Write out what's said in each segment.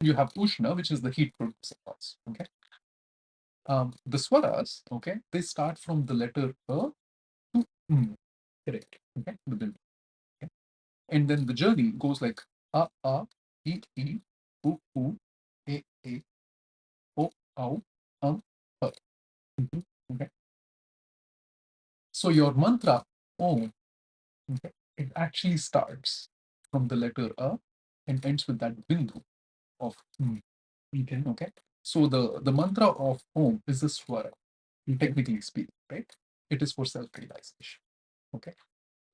you have Ushna, which is the heat producing pulse. Okay. The swaras, okay, they start from the letter A to correct. Okay. Okay. And then the journey goes like A, E, U, A, O, Au, Har. Okay. So your mantra, Om, okay, it actually starts from the letter A and ends with that bindu of Okay. Okay. So the mantra of Om is a swara, technically speaking, right? It is for self-realization. Okay.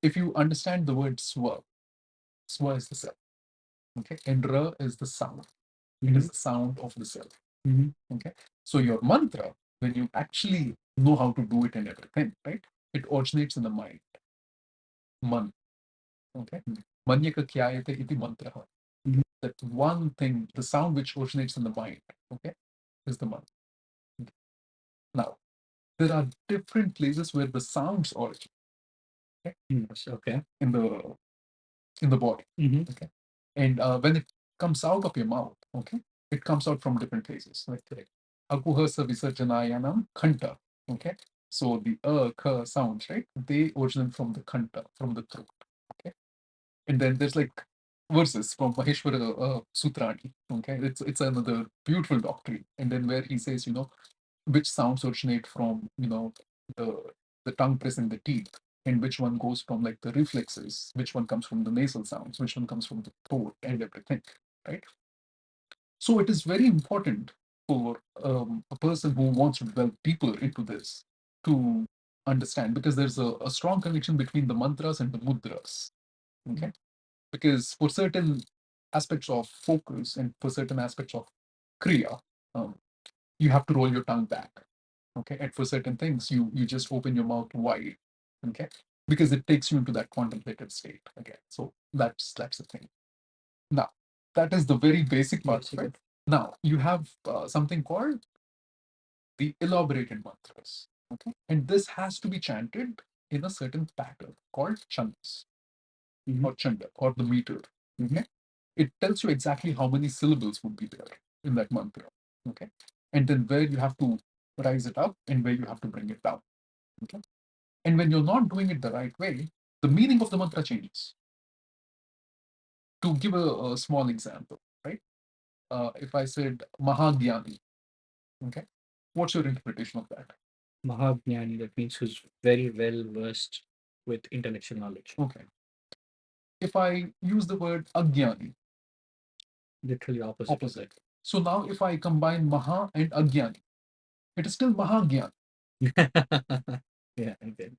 If you understand the word swa is the self. Okay. And ra is the sound. It is the sound of the self. Okay. So your mantra, when you actually know how to do it and everything, right? It originates in the mind. Man. Okay. Manyaka kyayate iti mantra. That one thing, the sound which originates in the mind, okay, is the mantra. Now, there are different places where the sounds originate. Okay. Yes, okay. In the body. Okay. And when it comes out of your mouth, okay, it comes out from different places. Like Akuhasa Visarjanayanam Khanta. Okay. So the ka sounds, right? They originate from the khanta, from the throat. Okay. And then there's like verses from Maheshwara Sutrani. Okay. It's another beautiful doctrine. And then where he says, which sounds originate from, the the tongue pressing the teeth, and which one goes from like the reflexes, which one comes from the nasal sounds, which one comes from the throat and everything, right? So it is very important for a person who wants to delve deeper into this to understand, because there's a strong connection between the mantras and the mudras. Okay. Because for certain aspects of focus and for certain aspects of kriya, um, you have to roll your tongue back. Okay. And for certain things, you just open your mouth wide. Okay. Because it takes you into that contemplative state again. So that's the thing. Now, that is the very basic part of it. Now, you have something called the elaborated mantras. Okay. And this has to be chanted in a certain pattern called chandas or chanda or the meter. Okay. It tells you exactly how many syllables would be there in that mantra. Okay. And then where you have to rise it up and where you have to bring it down. Okay. And when you're not doing it the right way, the meaning of the mantra changes. To give a small example, right? If I said Mahagyani, okay, what's your interpretation of that? Mahagnani, that means who's very well versed with intellectual knowledge. Okay. If I use the word Agyani, Literally opposite. So now if I combine Maha and Agyani, it is still Mahagyan. Yeah, okay.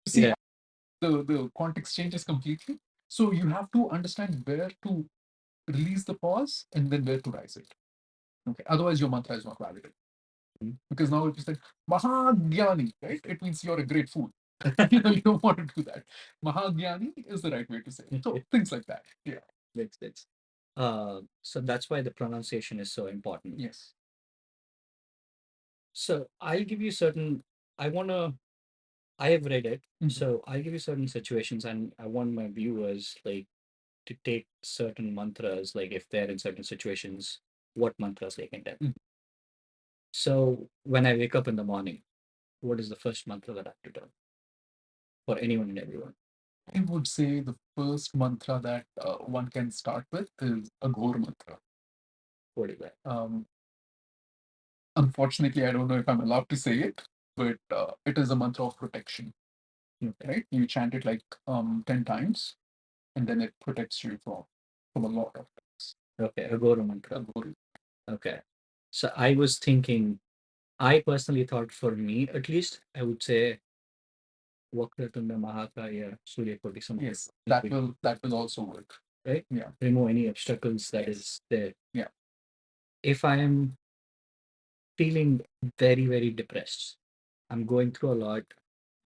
See, Yeah. the context changes completely. So you have to understand where to release the pause and then where to rise it. Okay. Otherwise, your mantra is not valid. Because now if you say Mahagyani, right? It means you're a great fool. You don't want to do that. Mahagyani is the right way to say it. So things like that. Yeah. Makes sense. So that's why the pronunciation is so important. Yes. So I'll give you certain. I wanna. I have read it, so I'll give you certain situations, and I want my viewers like to take certain mantras, like if they're in certain situations, what mantras they can tell. So when I wake up in the morning, what is the first mantra that I have to tell for anyone and everyone? I would say the first mantra that one can start with is Aghora Mantra. What is that? Unfortunately, I don't know if I'm allowed to say it, but it is a mantra of protection. Okay. Right? You chant it like 10 times, and then it protects you from a lot of things. Okay, Aghora Mantra. Aghora. Okay. So I was thinking, I personally thought for me, at least, I would say Vakratunda Mahakaya Surya Koti Samprabha. Yes, that will also work. Right? Yeah. Remove any obstacles that is there. Yeah. If I am feeling very, very depressed, I'm going through a lot,